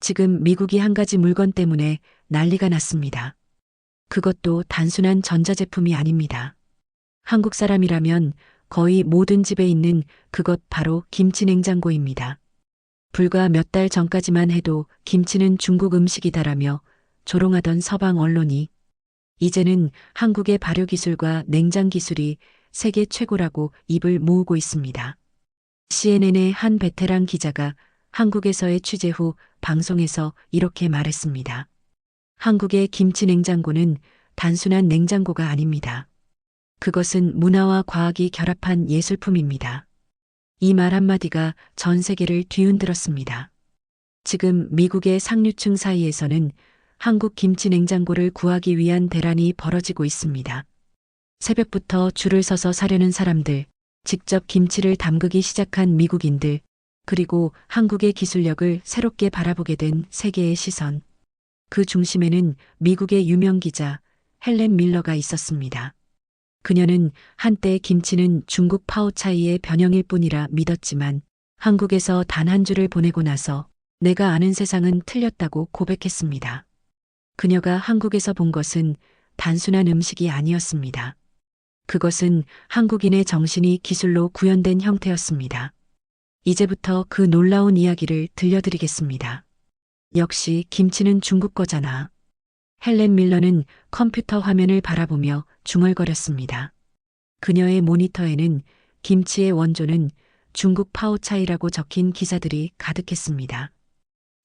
지금 미국이 한 가지 물건 때문에 난리가 났습니다. 그것도 단순한 전자제품이 아닙니다. 한국 사람이라면 거의 모든 집에 있는 그것 바로 김치 냉장고입니다. 불과 몇 달 전까지만 해도 김치는 중국 음식이다라며 조롱하던 서방 언론이 이제는 한국의 발효기술과 냉장 기술이 세계 최고라고 입을 모으고 있습니다. CNN의 한 베테랑 기자가 한국에서의 취재 후 방송에서 이렇게 말했습니다. 한국의 김치 냉장고는 단순한 냉장고가 아닙니다. 그것은 문화와 과학이 결합한 예술품입니다. 이 말 한마디가 전 세계를 뒤흔들었습니다. 지금 미국의 상류층 사이에서는 한국 김치 냉장고를 구하기 위한 대란이 벌어지고 있습니다. 새벽부터 줄을 서서 사려는 사람들, 직접 김치를 담그기 시작한 미국인들, 그리고 한국의 기술력을 새롭게 바라보게 된 세계의 시선. 그 중심에는 미국의 유명 기자 헬렌 밀러가 있었습니다. 그녀는 한때 김치는 중국 파오차이의 변형일 뿐이라 믿었지만 한국에서 단 한 주를 보내고 나서 내가 아는 세상은 틀렸다고 고백했습니다. 그녀가 한국에서 본 것은 단순한 음식이 아니었습니다. 그것은 한국인의 정신이 기술로 구현된 형태였습니다. 이제부터 그 놀라운 이야기를 들려드리겠습니다. 역시 김치는 중국 거잖아. 헬렌 밀러는 컴퓨터 화면을 바라보며 중얼거렸습니다. 그녀의 모니터에는 김치의 원조는 중국 파오차이라고 적힌 기사들이 가득했습니다.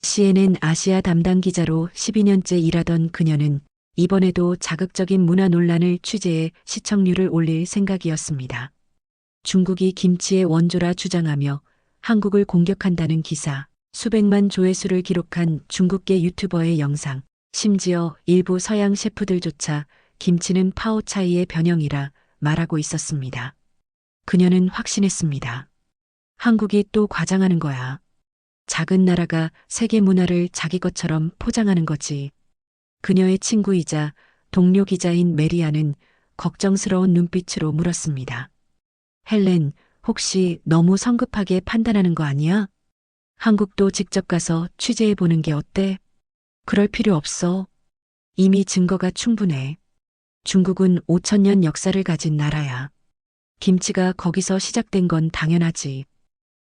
CNN 아시아 담당 기자로 12년째 일하던 그녀는 이번에도 자극적인 문화 논란을 취재해 시청률을 올릴 생각이었습니다. 중국이 김치의 원조라 주장하며 한국을 공격한다는 기사, 수백만 조회수를 기록한 중국계 유튜버의 영상, 심지어 일부 서양 셰프들조차 김치는 파오차이의 변형이라 말하고 있었습니다. 그녀는 확신했습니다. 한국이 또 과장하는 거야. 작은 나라가 세계 문화를 자기 것처럼 포장하는 거지. 그녀의 친구이자 동료 기자인 메리아는 걱정스러운 눈빛으로 물었습니다. 헬렌, 혹시 너무 성급하게 판단하는 거 아니야? 한국도 직접 가서 취재해 보는 게 어때? 그럴 필요 없어. 이미 증거가 충분해. 중국은 5,000년 역사를 가진 나라야. 김치가 거기서 시작된 건 당연하지.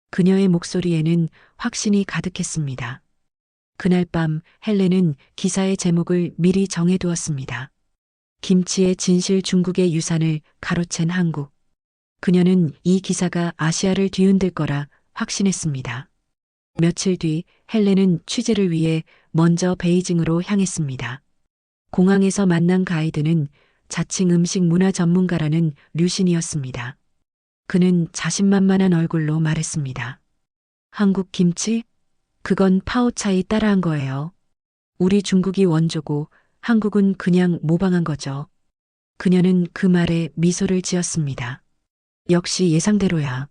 그녀의 목소리에는 확신이 가득했습니다. 그날 밤 헬렌은 기사의 제목을 미리 정해두었습니다. 김치의 진실 중국의 유산을 가로챈 한국. 그녀는 이 기사가 아시아를 뒤흔들 거라 확신했습니다. 며칠 뒤 헬렌은 취재를 위해 먼저 베이징으로 향했습니다. 공항에서 만난 가이드는 자칭 음식 문화 전문가라는 류신이었습니다. 그는 자신만만한 얼굴로 말했습니다. 한국 김치? 그건 파오차이 따라한 거예요. 우리 중국이 원조고 한국은 그냥 모방한 거죠. 그녀는 그 말에 미소를 지었습니다. 역시 예상대로야.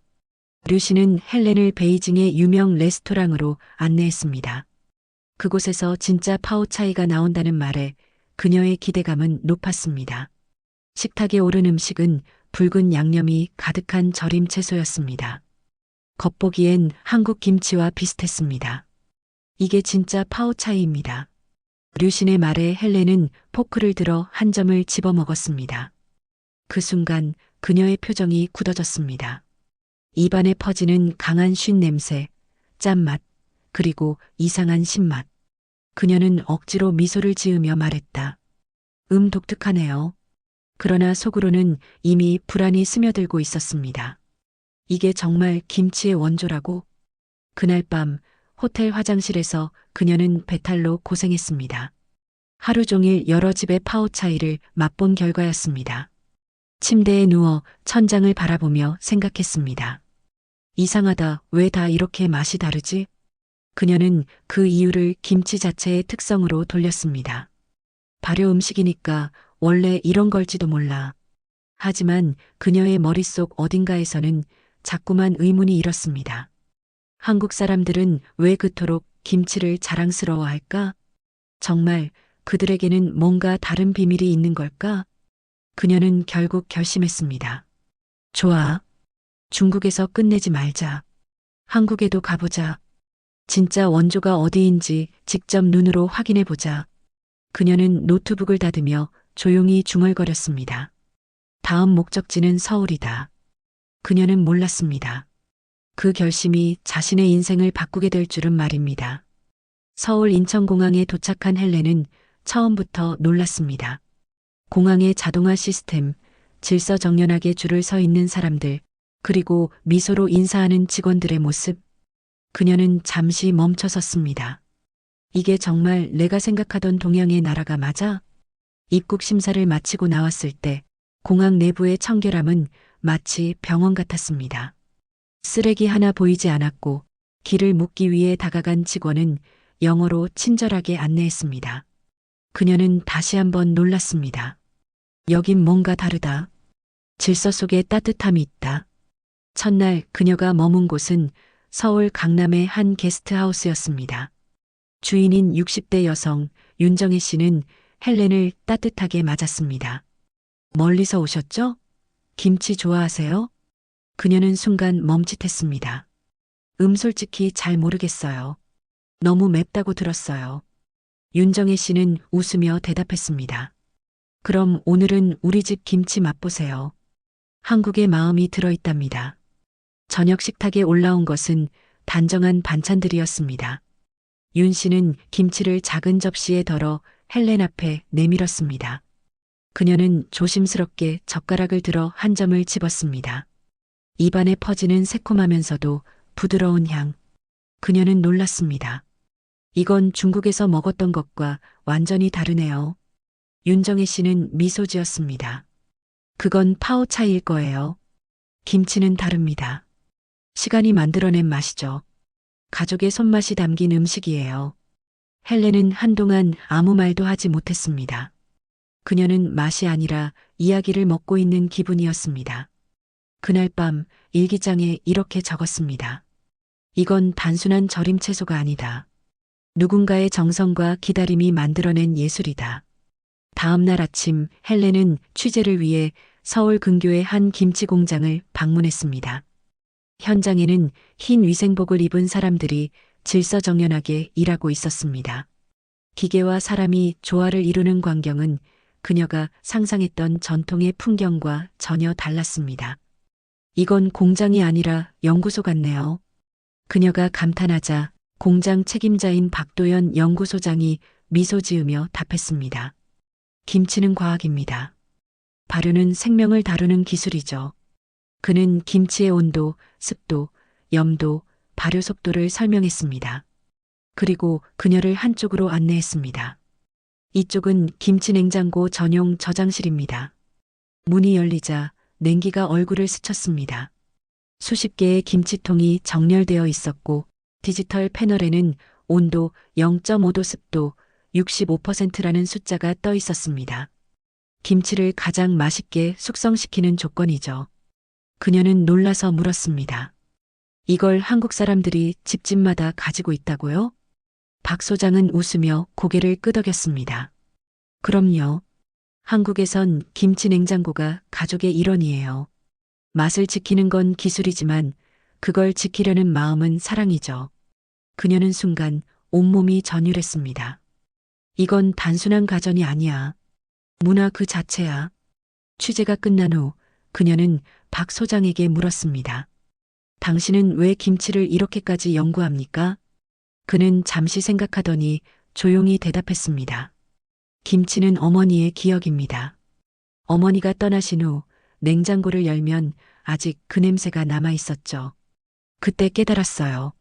류씨는 헬렌을 베이징의 유명 레스토랑으로 안내했습니다. 그곳에서 진짜 파오차이가 나온다는 말에 그녀의 기대감은 높았습니다. 식탁에 오른 음식은 붉은 양념이 가득한 절임 채소였습니다. 겉보기엔 한국 김치와 비슷했습니다. 이게 진짜 파오차이입니다. 류신의 말에 헬렌은 포크를 들어 한 점을 집어 먹었습니다. 그 순간 그녀의 표정이 굳어졌습니다. 입안에 퍼지는 강한 쉰 냄새, 짠맛, 그리고 이상한 신맛. 그녀는 억지로 미소를 지으며 말했다. 독특하네요. 그러나 속으로는 이미 불안이 스며들고 있었습니다. 이게 정말 김치의 원조라고? 그날 밤 호텔 화장실에서 그녀는 배탈로 고생했습니다. 하루 종일 여러 집의 파오차이를 맛본 결과였습니다. 침대에 누워 천장을 바라보며 생각했습니다. 이상하다, 왜 다 이렇게 맛이 다르지? 그녀는 그 이유를 김치 자체의 특성으로 돌렸습니다. 발효 음식이니까 원래 이런 걸지도 몰라. 하지만 그녀의 머릿속 어딘가에서는 자꾸만 의문이 일었습니다. 한국 사람들은 왜 그토록 김치를 자랑스러워할까? 정말 그들에게는 뭔가 다른 비밀이 있는 걸까? 그녀는 결국 결심했습니다. 좋아. 중국에서 끝내지 말자. 한국에도 가보자. 진짜 원조가 어디인지 직접 눈으로 확인해 보자. 그녀는 노트북을 닫으며 조용히 중얼거렸습니다. 다음 목적지는 서울이다. 그녀는 몰랐습니다. 그 결심이 자신의 인생을 바꾸게 될 줄은 말입니다. 서울 인천공항에 도착한 헬렌은 처음부터 놀랐습니다. 공항의 자동화 시스템, 질서정연하게 줄을 서 있는 사람들, 그리고 미소로 인사하는 직원들의 모습. 그녀는 잠시 멈춰 섰습니다. 이게 정말 내가 생각하던 동양의 나라가 맞아? 입국 심사를 마치고 나왔을 때 공항 내부의 청결함은 마치 병원 같았습니다. 쓰레기 하나 보이지 않았고 길을 묻기 위해 다가간 직원은 영어로 친절하게 안내했습니다. 그녀는 다시 한번 놀랐습니다. 여긴 뭔가 다르다. 질서 속에 따뜻함이 있다. 첫날 그녀가 머문 곳은 서울 강남의 한 게스트하우스였습니다. 주인인 60대 여성 윤정혜 씨는 헬렌을 따뜻하게 맞았습니다. 멀리서 오셨죠? 김치 좋아하세요? 그녀는 순간 멈칫했습니다. 솔직히 잘 모르겠어요. 너무 맵다고 들었어요. 윤정혜 씨는 웃으며 대답했습니다. 그럼 오늘은 우리 집 김치 맛보세요. 한국의 마음이 들어있답니다. 저녁 식탁에 올라온 것은 단정한 반찬들이었습니다. 윤 씨는 김치를 작은 접시에 덜어 헬렌 앞에 내밀었습니다. 그녀는 조심스럽게 젓가락을 들어 한 점을 집었습니다. 입안에 퍼지는 새콤하면서도 부드러운 향. 그녀는 놀랐습니다. 이건 중국에서 먹었던 것과 완전히 다르네요. 윤정혜 씨는 미소 지었습니다. 그건 파오차이일 거예요. 김치는 다릅니다. 시간이 만들어낸 맛이죠. 가족의 손맛이 담긴 음식이에요. 헬렌은 한동안 아무 말도 하지 못했습니다. 그녀는 맛이 아니라 이야기를 먹고 있는 기분이었습니다. 그날 밤 일기장에 이렇게 적었습니다. 이건 단순한 절임 채소가 아니다. 누군가의 정성과 기다림이 만들어낸 예술이다. 다음 날 아침 헬렌은 취재를 위해 서울 근교의 한 김치 공장을 방문했습니다. 현장에는 흰 위생복을 입은 사람들이 질서정연하게 일하고 있었습니다. 기계와 사람이 조화를 이루는 광경은 그녀가 상상했던 전통의 풍경과 전혀 달랐습니다. 이건 공장이 아니라 연구소 같네요. 그녀가 감탄하자 공장 책임자인 박도연 연구소장이 미소 지으며 답했습니다. 김치는 과학입니다. 발효는 생명을 다루는 기술이죠. 그는 김치의 온도, 습도, 염도, 발효 속도를 설명했습니다. 그리고 그녀를 한쪽으로 안내했습니다. 이쪽은 김치 냉장고 전용 저장실입니다. 문이 열리자 냉기가 얼굴을 스쳤습니다. 수십 개의 김치통이 정렬되어 있었고 디지털 패널에는 온도 0.5도 습도 65%라는 숫자가 떠 있었습니다. 김치를 가장 맛있게 숙성시키는 조건이죠. 그녀는 놀라서 물었습니다. 이걸 한국 사람들이 집집마다 가지고 있다고요? 박 소장은 웃으며 고개를 끄덕였습니다. 그럼요. 한국에선 김치 냉장고가 가족의 일원이에요. 맛을 지키는 건 기술이지만 그걸 지키려는 마음은 사랑이죠. 그녀는 순간 온몸이 전율했습니다. 이건 단순한 가전이 아니야. 문화 그 자체야. 취재가 끝난 후 그녀는 박 소장에게 물었습니다. 당신은 왜 김치를 이렇게까지 연구합니까? 그는 잠시 생각하더니 조용히 대답했습니다. 김치는 어머니의 기억입니다. 어머니가 떠나신 후 냉장고를 열면 아직 그 냄새가 남아 있었죠. 그때 깨달았어요.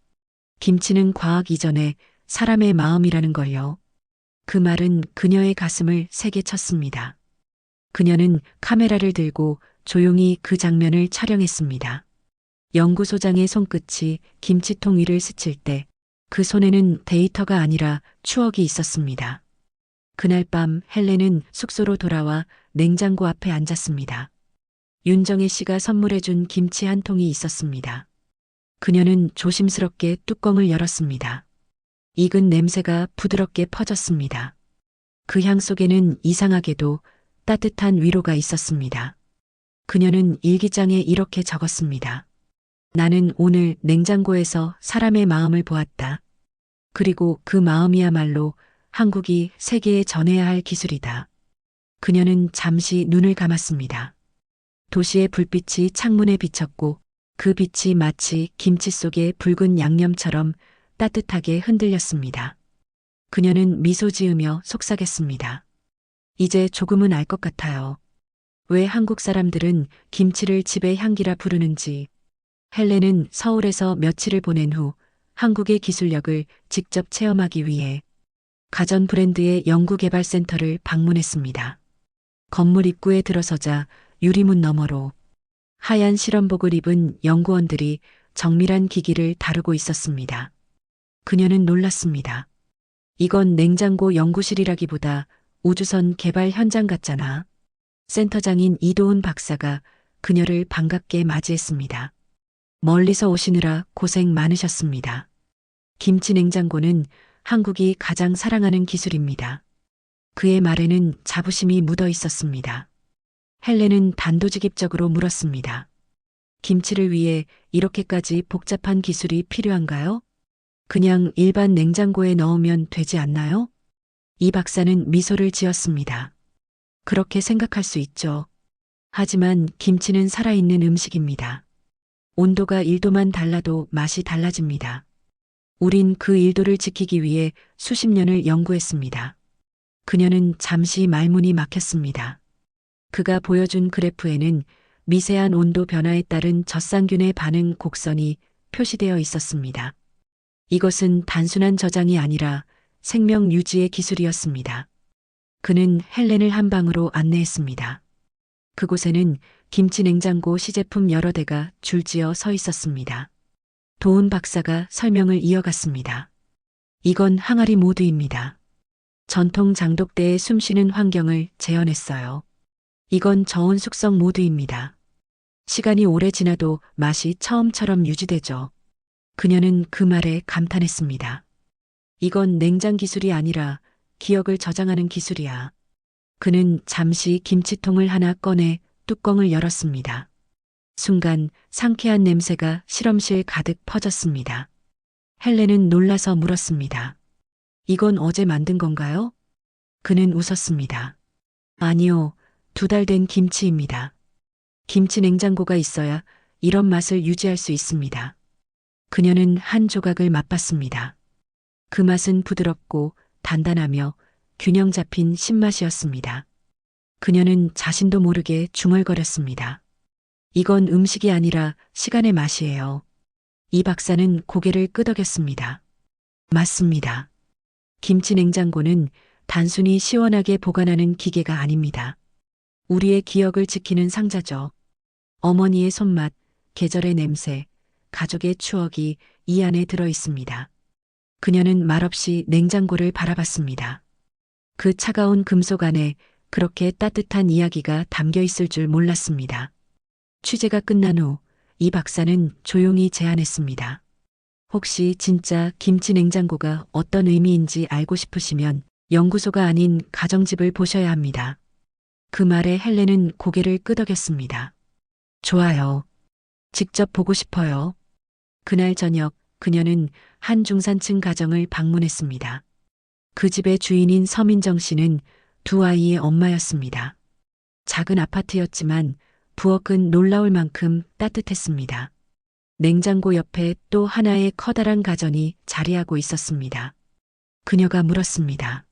김치는 과학 이전에 사람의 마음이라는 걸요. 그 말은 그녀의 가슴을 세게 쳤습니다. 그녀는 카메라를 들고 조용히 그 장면을 촬영했습니다. 연구소장의 손끝이 김치통 위를 스칠 때 그 손에는 데이터가 아니라 추억이 있었습니다. 그날 밤 헬렌은 숙소로 돌아와 냉장고 앞에 앉았습니다. 윤정혜 씨가 선물해준 김치 한 통이 있었습니다. 그녀는 조심스럽게 뚜껑을 열었습니다. 익은 냄새가 부드럽게 퍼졌습니다. 그 향 속에는 이상하게도 따뜻한 위로가 있었습니다. 그녀는 일기장에 이렇게 적었습니다. 나는 오늘 냉장고에서 사람의 마음을 보았다. 그리고 그 마음이야말로 한국이 세계에 전해야 할 기술이다. 그녀는 잠시 눈을 감았습니다. 도시의 불빛이 창문에 비쳤고 그 빛이 마치 김치 속의 붉은 양념처럼 따뜻하게 흔들렸습니다. 그녀는 미소 지으며 속삭였습니다. 이제 조금은 알 것 같아요. 왜 한국 사람들은 김치를 집의 향기라 부르는지. 헬렌은 서울에서 며칠을 보낸 후 한국의 기술력을 직접 체험하기 위해 가전 브랜드의 연구개발센터를 방문했습니다. 건물 입구에 들어서자 유리문 너머로 하얀 실험복을 입은 연구원들이 정밀한 기기를 다루고 있었습니다. 그녀는 놀랐습니다. 이건 냉장고 연구실이라기보다 우주선 개발 현장 같잖아. 센터장인 이도훈 박사가 그녀를 반갑게 맞이했습니다. 멀리서 오시느라 고생 많으셨습니다. 김치 냉장고는 한국이 가장 사랑하는 기술입니다. 그의 말에는 자부심이 묻어 있었습니다. 헬렌은 단도직입적으로 물었습니다. 김치를 위해 이렇게까지 복잡한 기술이 필요한가요? 그냥 일반 냉장고에 넣으면 되지 않나요? 이 박사는 미소를 지었습니다. 그렇게 생각할 수 있죠. 하지만 김치는 살아있는 음식입니다. 온도가 1도만 달라도 맛이 달라집니다. 우린 그 1도를 지키기 위해 수십 년을 연구했습니다. 그녀는 잠시 말문이 막혔습니다. 그가 보여준 그래프에는 미세한 온도 변화에 따른 젖산균의 반응 곡선이 표시되어 있었습니다. 이것은 단순한 저장이 아니라 생명 유지의 기술이었습니다. 그는 헬렌을 한 방으로 안내했습니다. 그곳에는 김치 냉장고 시제품 여러 대가 줄지어 서 있었습니다. 도훈 박사가 설명을 이어갔습니다. 이건 항아리 모드입니다. 전통 장독대의 숨쉬는 환경을 재현했어요. 이건 저온 숙성 모드입니다. 시간이 오래 지나도 맛이 처음처럼 유지되죠. 그녀는 그 말에 감탄했습니다. 이건 냉장 기술이 아니라 기억을 저장하는 기술이야. 그는 잠시 김치통을 하나 꺼내 뚜껑을 열었습니다. 순간 상쾌한 냄새가 실험실 가득 퍼졌습니다. 헬렌은 놀라서 물었습니다. 이건 어제 만든 건가요? 그는 웃었습니다. 아니요, 2달 된 김치입니다. 김치 냉장고가 있어야 이런 맛을 유지할 수 있습니다. 그녀는 한 조각을 맛봤습니다. 그 맛은 부드럽고 단단하며 균형 잡힌 신맛이었습니다. 그녀는 자신도 모르게 중얼거렸습니다. 이건 음식이 아니라 시간의 맛이에요. 이 박사는 고개를 끄덕였습니다. 맞습니다. 김치 냉장고는 단순히 시원하게 보관하는 기계가 아닙니다. 우리의 기억을 지키는 상자죠. 어머니의 손맛, 계절의 냄새, 가족의 추억이 이 안에 들어 있습니다. 그녀는 말없이 냉장고를 바라봤습니다. 그 차가운 금속 안에 그렇게 따뜻한 이야기가 담겨 있을 줄 몰랐습니다. 취재가 끝난 후 이 박사는 조용히 제안했습니다. 혹시 진짜 김치 냉장고가 어떤 의미인지 알고 싶으시면 연구소가 아닌 가정집을 보셔야 합니다. 그 말에 헬렌은 고개를 끄덕였습니다. 좋아요. 직접 보고 싶어요. 그날 저녁 그녀는 한 중산층 가정을 방문했습니다. 그 집의 주인인 서민정 씨는 2 아이의 엄마였습니다. 작은 아파트였지만 부엌은 놀라울 만큼 따뜻했습니다. 냉장고 옆에 또 하나의 커다란 가전이 자리하고 있었습니다. 그녀가 물었습니다.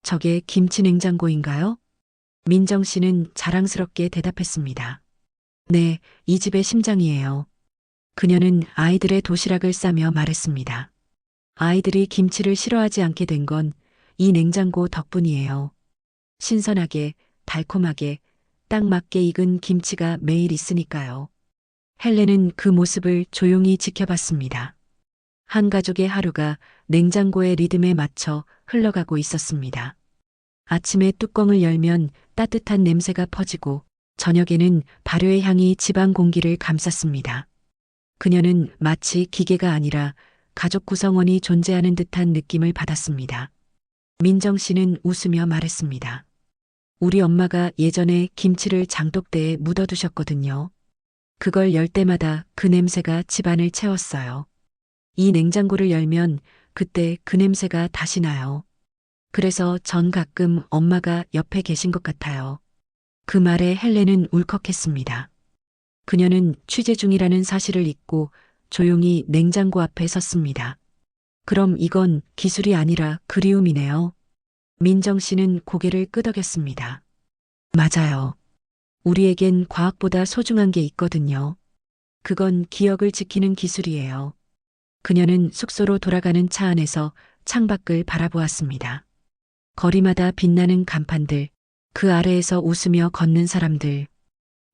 저게 김치 냉장고인가요? 민정 씨는 자랑스럽게 대답했습니다. 네, 이 집의 심장이에요. 그녀는 아이들의 도시락을 싸며 말했습니다. 아이들이 김치를 싫어하지 않게 된 건 이 냉장고 덕분이에요. 신선하게, 달콤하게, 딱 맞게 익은 김치가 매일 있으니까요. 헬렌은 그 모습을 조용히 지켜봤습니다. 한 가족의 하루가 냉장고의 리듬에 맞춰 흘러가고 있었습니다. 아침에 뚜껑을 열면 따뜻한 냄새가 퍼지고 저녁에는 발효의 향이 집안 공기를 감쌌습니다. 그녀는 마치 기계가 아니라 가족 구성원이 존재하는 듯한 느낌을 받았습니다. 민정 씨는 웃으며 말했습니다. 우리 엄마가 예전에 김치를 장독대에 묻어두셨거든요. 그걸 열 때마다 그 냄새가 집안을 채웠어요. 이 냉장고를 열면 그때 그 냄새가 다시 나요. 그래서 전 가끔 엄마가 옆에 계신 것 같아요. 그 말에 헬렌은 울컥했습니다. 그녀는 취재 중이라는 사실을 잊고 조용히 냉장고 앞에 섰습니다. 그럼 이건 기술이 아니라 그리움이네요. 민정 씨는 고개를 끄덕였습니다. 맞아요. 우리에겐 과학보다 소중한 게 있거든요. 그건 기억을 지키는 기술이에요. 그녀는 숙소로 돌아가는 차 안에서 창밖을 바라보았습니다. 거리마다 빛나는 간판들, 그 아래에서 웃으며 걷는 사람들.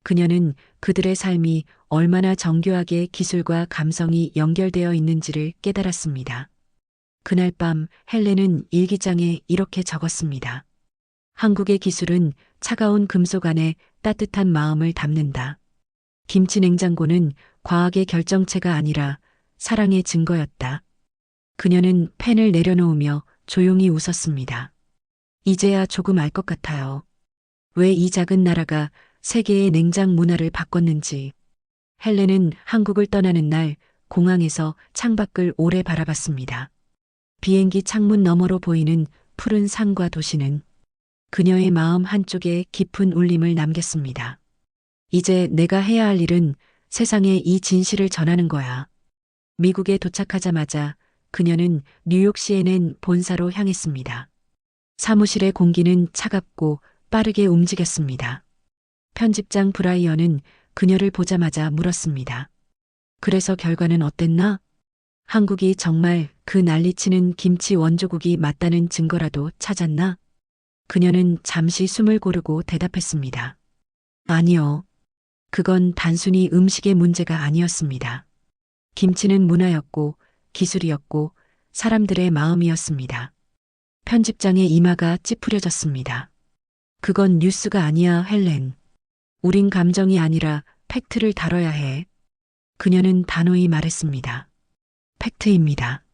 그녀는 그들의 삶이 얼마나 정교하게 기술과 감성이 연결되어 있는지를 깨달았습니다. 그날 밤 헬렌은 일기장에 이렇게 적었습니다. 한국의 기술은 차가운 금속 안에 따뜻한 마음을 담는다. 김치 냉장고는 과학의 결정체가 아니라 사랑의 증거였다. 그녀는 펜을 내려놓으며 조용히 웃었습니다. 이제야 조금 알 것 같아요. 왜 이 작은 나라가 세계의 냉장 문화를 바꿨는지. 헬렌은 한국을 떠나는 날 공항에서 창밖을 오래 바라봤습니다. 비행기 창문 너머로 보이는 푸른 산과 도시는 그녀의 마음 한쪽에 깊은 울림을 남겼습니다. 이제 내가 해야 할 일은 세상에 이 진실을 전하는 거야. 미국에 도착하자마자 그녀는 뉴욕 CNN 본사로 향했습니다. 사무실의 공기는 차갑고 빠르게 움직였습니다. 편집장 브라이언은 그녀를 보자마자 물었습니다. 그래서 결과는 어땠나? 한국이 정말 그 난리치는 김치 원조국이 맞다는 증거라도 찾았나? 그녀는 잠시 숨을 고르고 대답했습니다. 아니요. 그건 단순히 음식의 문제가 아니었습니다. 김치는 문화였고 기술이었고 사람들의 마음이었습니다. 편집장의 이마가 찌푸려졌습니다. 그건 뉴스가 아니야, 헬렌. 우린 감정이 아니라 팩트를 다뤄야 해. 그녀는 단호히 말했습니다. 팩트입니다.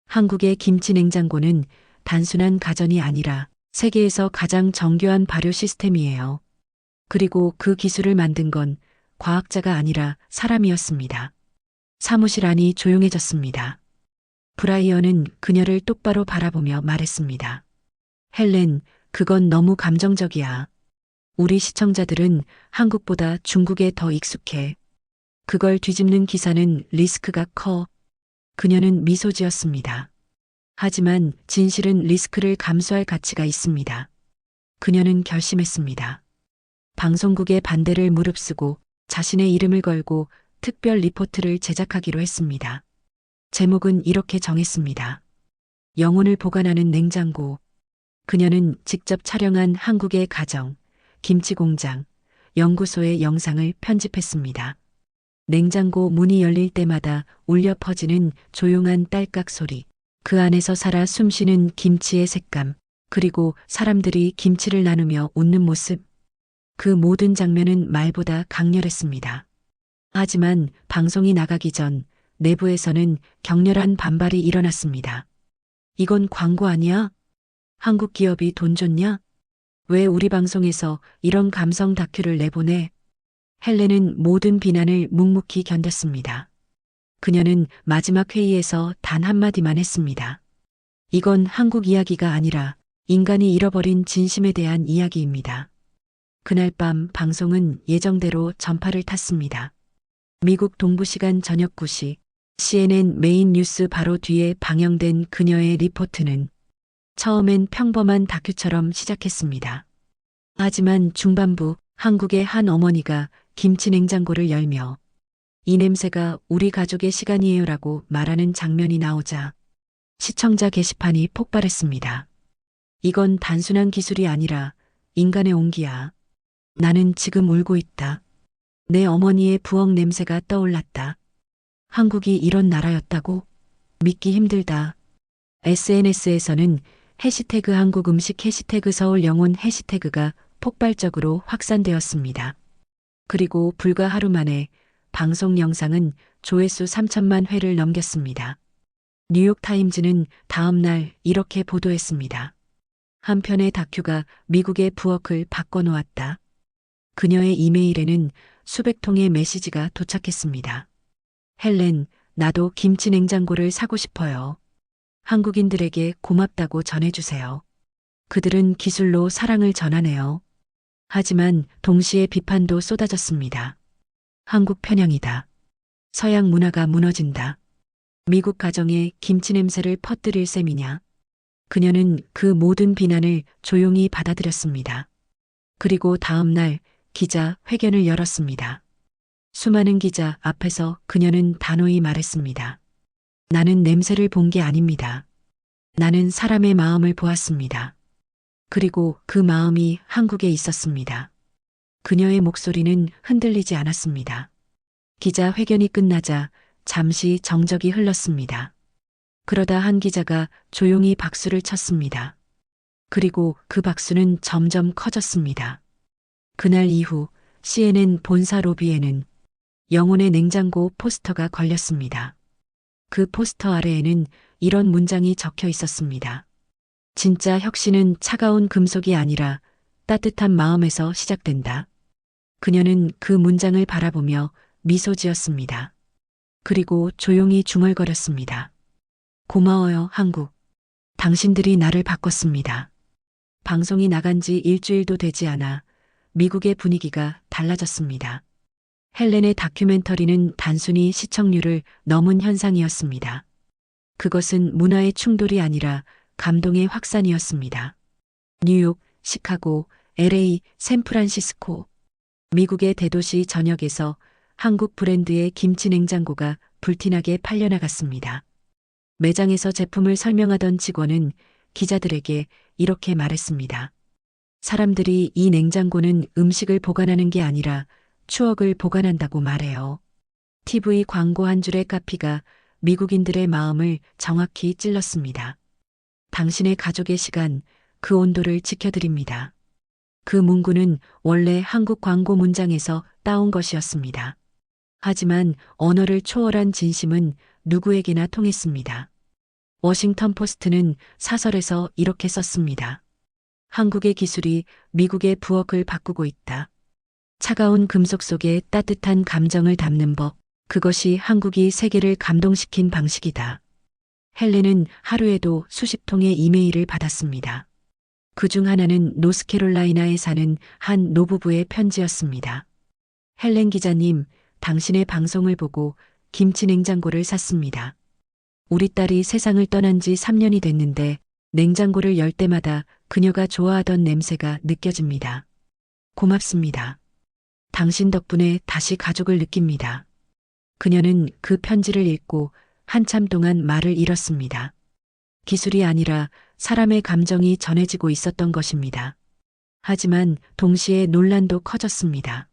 한국의 김치 냉장고는 단순한 가전이 아니라 세계에서 가장 정교한 발효 시스템이에요. 그리고 그 기술을 만든 건 과학자가 아니라 사람이었습니다. 사무실 안이 조용해졌습니다. 브라이언은 그녀를 똑바로 바라보며 말했습니다. 헬렌, 그건 너무 감정적이야. 우리 시청자들은 한국보다 중국에 더 익숙해. 그걸 뒤집는 기사는 리스크가 커. 그녀는 미소 지었습니다. 하지만 진실은 리스크를 감수할 가치가 있습니다. 그녀는 결심했습니다. 방송국의 반대를 무릅쓰고 자신의 이름을 걸고 특별 리포트를 제작하기로 했습니다. 제목은 이렇게 정했습니다. 영혼을 보관하는 냉장고. 그녀는 직접 촬영한 한국의 가정, 김치 공장, 연구소의 영상을 편집했습니다. 냉장고 문이 열릴 때마다 울려 퍼지는 조용한 딸깍 소리, 그 안에서 살아 숨쉬는 김치의 색감, 그리고 사람들이 김치를 나누며 웃는 모습. 그 모든 장면은 말보다 강렬했습니다. 하지만 방송이 나가기 전 내부에서는 격렬한 반발이 일어났습니다. 이건 광고 아니야? 한국 기업이 돈 줬냐? 왜 우리 방송에서 이런 감성 다큐를 내보내? 헬렌은 모든 비난을 묵묵히 견뎠습니다. 그녀는 마지막 회의에서 단 한마디만 했습니다. 이건 한국 이야기가 아니라 인간이 잃어버린 진심에 대한 이야기입니다. 그날 밤 방송은 예정대로 전파를 탔습니다. 미국 동부시간 저녁 9시 CNN 메인 뉴스 바로 뒤에 방영된 그녀의 리포트는 처음엔 평범한 다큐처럼 시작했습니다. 하지만 중반부 한국의 한 어머니가 김치 냉장고를 열며 이 냄새가 우리 가족의 시간이에요라고 말하는 장면이 나오자 시청자 게시판이 폭발했습니다. 이건 단순한 기술이 아니라 인간의 온기야. 나는 지금 울고 있다. 내 어머니의 부엌 냄새가 떠올랐다. 한국이 이런 나라였다고? 믿기 힘들다. SNS에서는 해시태그 한국 음식 해시태그 서울 영혼 해시태그가 폭발적으로 확산되었습니다. 그리고 불과 하루 만에 방송 영상은 조회수 3천만 회를 넘겼습니다. 뉴욕타임즈는 다음 날 이렇게 보도했습니다. 한 편의 다큐가 미국의 부엌을 바꿔놓았다. 그녀의 이메일에는 수백 통의 메시지가 도착했습니다. 헬렌, 나도 김치 냉장고를 사고 싶어요. 한국인들에게 고맙다고 전해주세요. 그들은 기술로 사랑을 전하네요. 하지만 동시에 비판도 쏟아졌습니다. 한국 편향이다. 서양 문화가 무너진다. 미국 가정에 김치 냄새를 퍼뜨릴 셈이냐. 그녀는 그 모든 비난을 조용히 받아들였습니다. 그리고 다음 날 기자 회견을 열었습니다. 수많은 기자 앞에서 그녀는 단호히 말했습니다. 나는 냄새를 본 게 아닙니다. 나는 사람의 마음을 보았습니다. 그리고 그 마음이 한국에 있었습니다. 그녀의 목소리는 흔들리지 않았습니다. 기자 회견이 끝나자 잠시 정적이 흘렀습니다. 그러다 한 기자가 조용히 박수를 쳤습니다. 그리고 그 박수는 점점 커졌습니다. 그날 이후 CNN 본사 로비에는 영혼의 냉장고 포스터가 걸렸습니다. 그 포스터 아래에는 이런 문장이 적혀 있었습니다. 진짜 혁신은 차가운 금속이 아니라 따뜻한 마음에서 시작된다. 그녀는 그 문장을 바라보며 미소 지었습니다. 그리고 조용히 중얼거렸습니다. 고마워요, 한국. 당신들이 나를 바꿨습니다. 방송이 나간 지 일주일도 되지 않아 미국의 분위기가 달라졌습니다. 헬렌의 다큐멘터리는 단순히 시청률을 넘은 현상이었습니다. 그것은 문화의 충돌이 아니라 감동의 확산이었습니다. 뉴욕, 시카고, LA, 샌프란시스코. 미국의 대도시 전역에서 한국 브랜드의 김치 냉장고가 불티나게 팔려나갔습니다. 매장에서 제품을 설명하던 직원은 기자들에게 이렇게 말했습니다. 사람들이 이 냉장고는 음식을 보관하는 게 아니라 추억을 보관한다고 말해요. TV 광고 한 줄의 카피가 미국인들의 마음을 정확히 찔렀습니다. 당신의 가족의 시간, 그 온도를 지켜드립니다. 그 문구는 원래 한국 광고 문장에서 따온 것이었습니다. 하지만 언어를 초월한 진심은 누구에게나 통했습니다. 워싱턴 포스트는 사설에서 이렇게 썼습니다. 한국의 기술이 미국의 부엌을 바꾸고 있다. 차가운 금속 속에 따뜻한 감정을 담는 법, 그것이 한국이 세계를 감동시킨 방식이다. 헬렌은 하루에도 수십 통의 이메일을 받았습니다. 그중 하나는 노스캐롤라이나에 사는 한 노부부의 편지였습니다. 헬렌 기자님, 당신의 방송을 보고 김치 냉장고를 샀습니다. 우리 딸이 세상을 떠난 지 3년이 됐는데 냉장고를 열 때마다 그녀가 좋아하던 냄새가 느껴집니다. 고맙습니다. 당신 덕분에 다시 가족을 느낍니다. 그녀는 그 편지를 읽고 한참 동안 말을 잃었습니다. 기술이 아니라 사람의 감정이 전해지고 있었던 것입니다. 하지만 동시에 논란도 커졌습니다.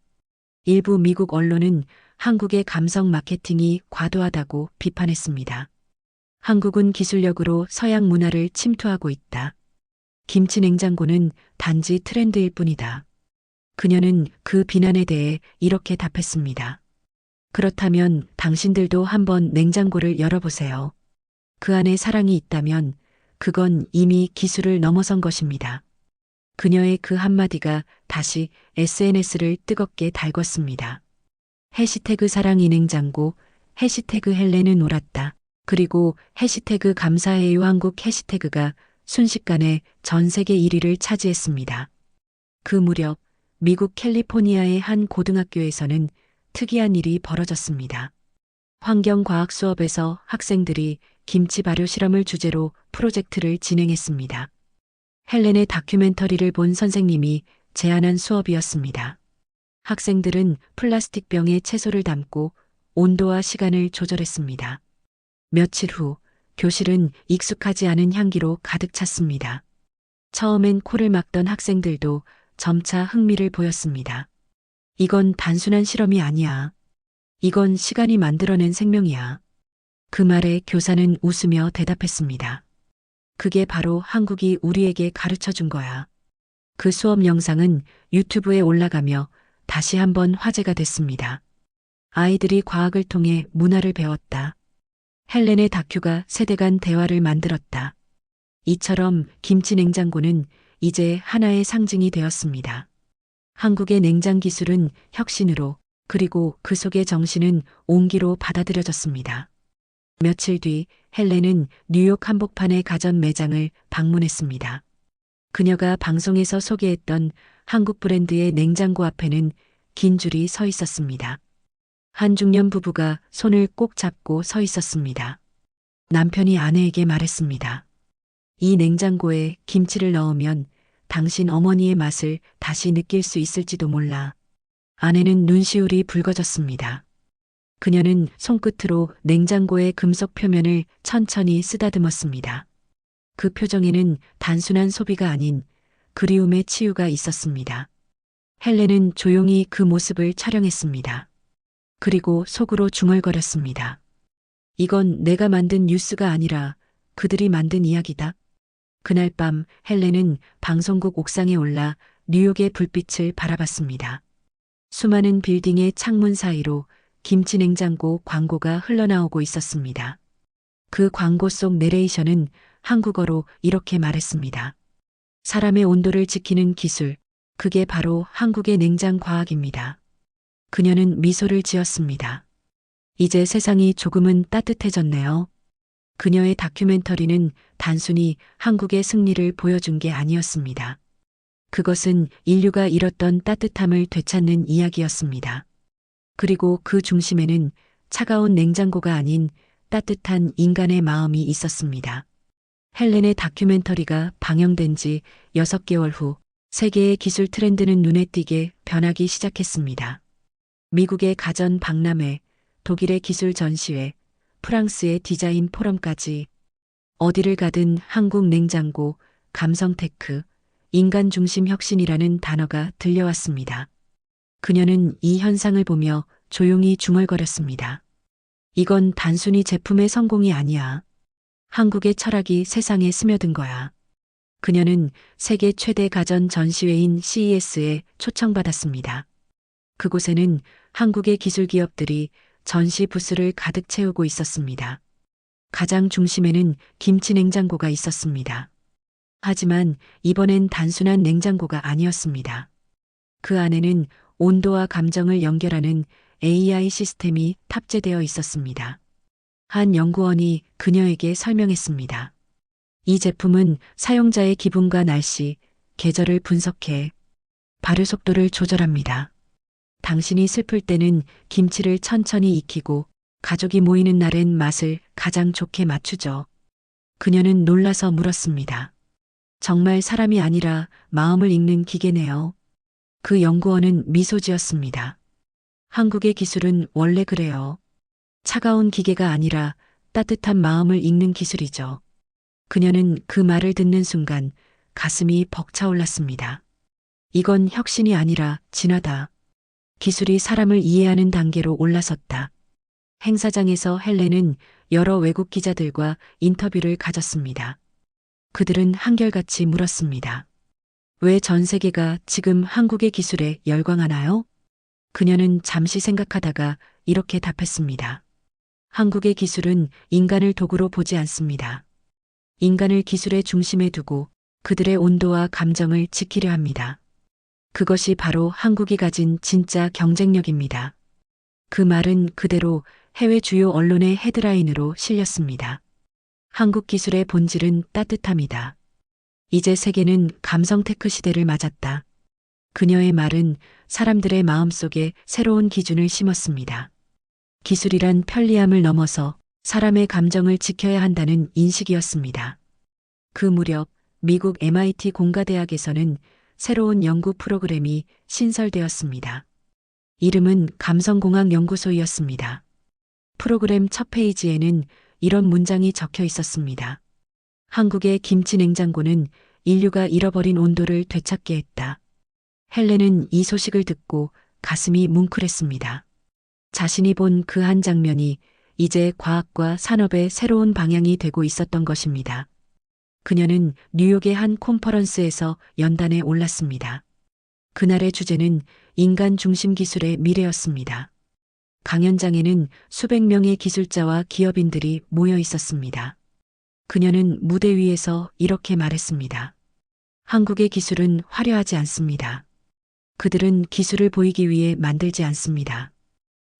일부 미국 언론은 한국의 감성 마케팅이 과도하다고 비판했습니다. 한국은 기술력으로 서양 문화를 침투하고 있다. 김치 냉장고는 단지 트렌드일 뿐이다. 그녀는 그 비난에 대해 이렇게 답했습니다. 그렇다면 당신들도 한번 냉장고를 열어보세요. 그 안에 사랑이 있다면 그건 이미 기술을 넘어선 것입니다. 그녀의 그 한마디가 다시 SNS를 뜨겁게 달궜습니다. 해시태그 사랑 이 냉장고, 해시태그 헬렌은 옳았다. 그리고 해시태그 감사해요 한국 해시태그가 순식간에 전 세계 1위를 차지했습니다. 그 무렵 미국 캘리포니아의 한 고등학교에서는 특이한 일이 벌어졌습니다. 환경과학 수업에서 학생들이 김치 발효 실험을 주제로 프로젝트를 진행했습니다. 헬렌의 다큐멘터리를 본 선생님이 제안한 수업이었습니다. 학생들은 플라스틱 병에 채소를 담고 온도와 시간을 조절했습니다. 며칠 후 교실은 익숙하지 않은 향기로 가득 찼습니다. 처음엔 코를 막던 학생들도 점차 흥미를 보였습니다. 이건 단순한 실험이 아니야. 이건 시간이 만들어낸 생명이야. 그 말에 교사는 웃으며 대답했습니다. 그게 바로 한국이 우리에게 가르쳐 준 거야. 그 수업 영상은 유튜브에 올라가며 다시 한번 화제가 됐습니다. 아이들이 과학을 통해 문화를 배웠다. 헬렌의 다큐가 세대 간 대화를 만들었다. 이처럼 김치 냉장고는 이제 하나의 상징이 되었습니다. 한국의 냉장 기술은 혁신으로, 그리고 그 속의 정신은 온기로 받아들여졌습니다. 며칠 뒤 헬렌은 뉴욕 한복판의 가전 매장을 방문했습니다. 그녀가 방송에서 소개했던 한국 브랜드의 냉장고 앞에는 긴 줄이 서 있었습니다. 한 중년 부부가 손을 꼭 잡고 서 있었습니다. 남편이 아내에게 말했습니다. 이 냉장고에 김치를 넣으면 당신 어머니의 맛을 다시 느낄 수 있을지도 몰라. 아내는 눈시울이 붉어졌습니다. 그녀는 손끝으로 냉장고의 금속 표면을 천천히 쓰다듬었습니다. 그 표정에는 단순한 소비가 아닌 그리움의 치유가 있었습니다. 헬렌은 조용히 그 모습을 촬영했습니다. 그리고 속으로 중얼거렸습니다. 이건 내가 만든 뉴스가 아니라 그들이 만든 이야기다. 그날 밤 헬렌은 방송국 옥상에 올라 뉴욕의 불빛을 바라봤습니다. 수많은 빌딩의 창문 사이로 김치 냉장고 광고가 흘러나오고 있었습니다. 그 광고 속 내레이션은 한국어로 이렇게 말했습니다. 사람의 온도를 지키는 기술, 그게 바로 한국의 냉장 과학입니다. 그녀는 미소를 지었습니다. 이제 세상이 조금은 따뜻해졌네요. 그녀의 다큐멘터리는 단순히 한국의 승리를 보여준 게 아니었습니다. 그것은 인류가 잃었던 따뜻함을 되찾는 이야기였습니다. 그리고 그 중심에는 차가운 냉장고가 아닌 따뜻한 인간의 마음이 있었습니다. 헬렌의 다큐멘터리가 방영된 지 6개월 후 세계의 기술 트렌드는 눈에 띄게 변하기 시작했습니다. 미국의 가전 박람회, 독일의 기술 전시회, 프랑스의 디자인 포럼까지 어디를 가든 한국 냉장고, 감성 테크, 인간 중심 혁신이라는 단어가 들려왔습니다. 그녀는 이 현상을 보며 조용히 중얼거렸습니다. 이건 단순히 제품의 성공이 아니야. 한국의 철학이 세상에 스며든 거야. 그녀는 세계 최대 가전 전시회인 CES에 초청받았습니다. 그곳에는 한국의 기술 기업들이 전시 부스를 가득 채우고 있었습니다. 가장 중심에는 김치 냉장고가 있었습니다. 하지만 이번엔 단순한 냉장고가 아니었습니다. 그 안에는 온도와 감정을 연결하는 AI 시스템이 탑재되어 있었습니다. 한 연구원이 그녀에게 설명했습니다. 이 제품은 사용자의 기분과 날씨, 계절을 분석해 발효 속도를 조절합니다. 당신이 슬플 때는 김치를 천천히 익히고 가족이 모이는 날엔 맛을 가장 좋게 맞추죠. 그녀는 놀라서 물었습니다. 정말 사람이 아니라 마음을 읽는 기계네요. 그 연구원은 미소 지었습니다. 한국의 기술은 원래 그래요. 차가운 기계가 아니라 따뜻한 마음을 읽는 기술이죠. 그녀는 그 말을 듣는 순간 가슴이 벅차올랐습니다. 이건 혁신이 아니라 진화다. 기술이 사람을 이해하는 단계로 올라섰다. 행사장에서 헬렌은 여러 외국 기자들과 인터뷰를 가졌습니다. 그들은 한결같이 물었습니다. 왜 전 세계가 지금 한국의 기술에 열광하나요? 그녀는 잠시 생각하다가 이렇게 답했습니다. 한국의 기술은 인간을 도구로 보지 않습니다. 인간을 기술의 중심에 두고 그들의 온도와 감정을 지키려 합니다. 그것이 바로 한국이 가진 진짜 경쟁력입니다. 그 말은 그대로 해외 주요 언론의 헤드라인으로 실렸습니다. 한국 기술의 본질은 따뜻함이다. 이제 세계는 감성 테크 시대를 맞았다. 그녀의 말은 사람들의 마음속에 새로운 기준을 심었습니다. 기술이란 편리함을 넘어서 사람의 감정을 지켜야 한다는 인식이었습니다. 그 무렵 미국 MIT 공가대학에서는 새로운 연구 프로그램이 신설되었습니다. 이름은 감성공학 연구소이었습니다. 프로그램 첫 페이지에는 이런 문장이 적혀 있었습니다. 한국의 김치 냉장고는 인류가 잃어버린 온도를 되찾게 했다. 헬렌은 이 소식을 듣고 가슴이 뭉클했습니다. 자신이 본 그 한 장면이 이제 과학과 산업의 새로운 방향이 되고 있었던 것입니다. 그녀는 뉴욕의 한 콘퍼런스에서 연단에 올랐습니다. 그날의 주제는 인간 중심 기술의 미래였습니다. 강연장에는 수백 명의 기술자와 기업인들이 모여 있었습니다. 그녀는 무대 위에서 이렇게 말했습니다. 한국의 기술은 화려하지 않습니다. 그들은 기술을 보이기 위해 만들지 않습니다.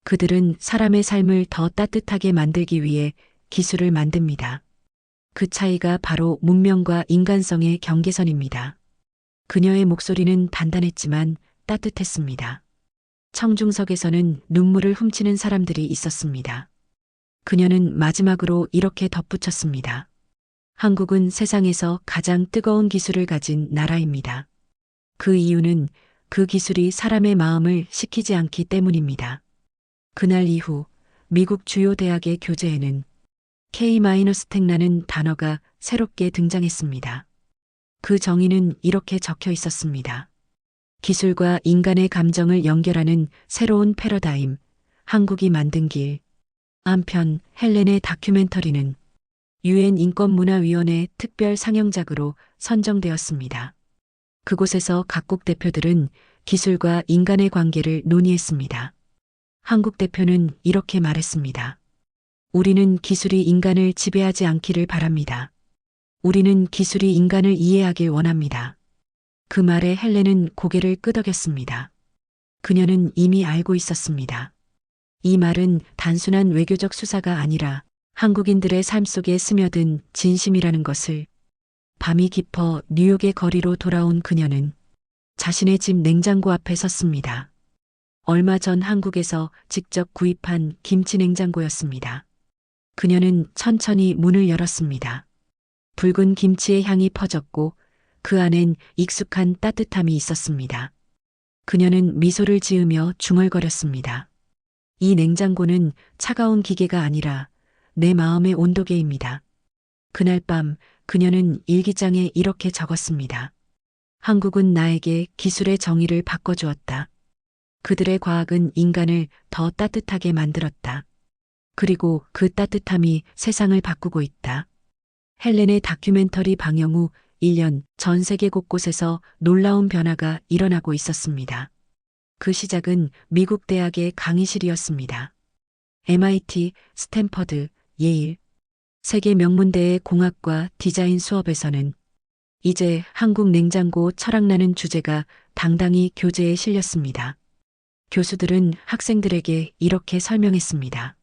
그들은 사람의 삶을 더 따뜻하게 만들기 위해 기술을 만듭니다. 그 차이가 바로 문명과 인간성의 경계선입니다. 그녀의 목소리는 단단했지만 따뜻했습니다. 청중석에서는 눈물을 훔치는 사람들이 있었습니다. 그녀는 마지막으로 이렇게 덧붙였습니다. 한국은 세상에서 가장 뜨거운 기술을 가진 나라입니다. 그 이유는 그 기술이 사람의 마음을 식히지 않기 때문입니다. 그날 이후 미국 주요 대학의 교재에는 K-스택라는 단어가 새롭게 등장했습니다. 그 정의는 이렇게 적혀 있었습니다. 기술과 인간의 감정을 연결하는 새로운 패러다임, 한국이 만든 길. 한편 헬렌의 다큐멘터리는 유엔 인권문화위원회 특별 상영작으로 선정되었습니다. 그곳에서 각국 대표들은 기술과 인간의 관계를 논의했습니다. 한국 대표는 이렇게 말했습니다. 우리는 기술이 인간을 지배하지 않기를 바랍니다. 우리는 기술이 인간을 이해하길 원합니다. 그 말에 헬렌은 고개를 끄덕였습니다. 그녀는 이미 알고 있었습니다. 이 말은 단순한 외교적 수사가 아니라 한국인들의 삶 속에 스며든 진심이라는 것을. 밤이 깊어 뉴욕의 거리로 돌아온 그녀는 자신의 집 냉장고 앞에 섰습니다. 얼마 전 한국에서 직접 구입한 김치 냉장고였습니다. 그녀는 천천히 문을 열었습니다. 붉은 김치의 향이 퍼졌고 그 안엔 익숙한 따뜻함이 있었습니다. 그녀는 미소를 지으며 중얼거렸습니다. 이 냉장고는 차가운 기계가 아니라 내 마음의 온도계입니다. 그날 밤 그녀는 일기장에 이렇게 적었습니다. 한국은 나에게 기술의 정의를 바꿔주었다. 그들의 과학은 인간을 더 따뜻하게 만들었다. 그리고 그 따뜻함이 세상을 바꾸고 있다. 헬렌의 다큐멘터리 방영 후 1년 전 세계 곳곳에서 놀라운 변화가 일어나고 있었습니다. 그 시작은 미국 대학의 강의실이었습니다. MIT, 스탠퍼드, 예일, 세계 명문대의 공학과 디자인 수업에서는 이제 한국 냉장고 철학라는 주제가 당당히 교재에 실렸습니다. 교수들은 학생들에게 이렇게 설명했습니다.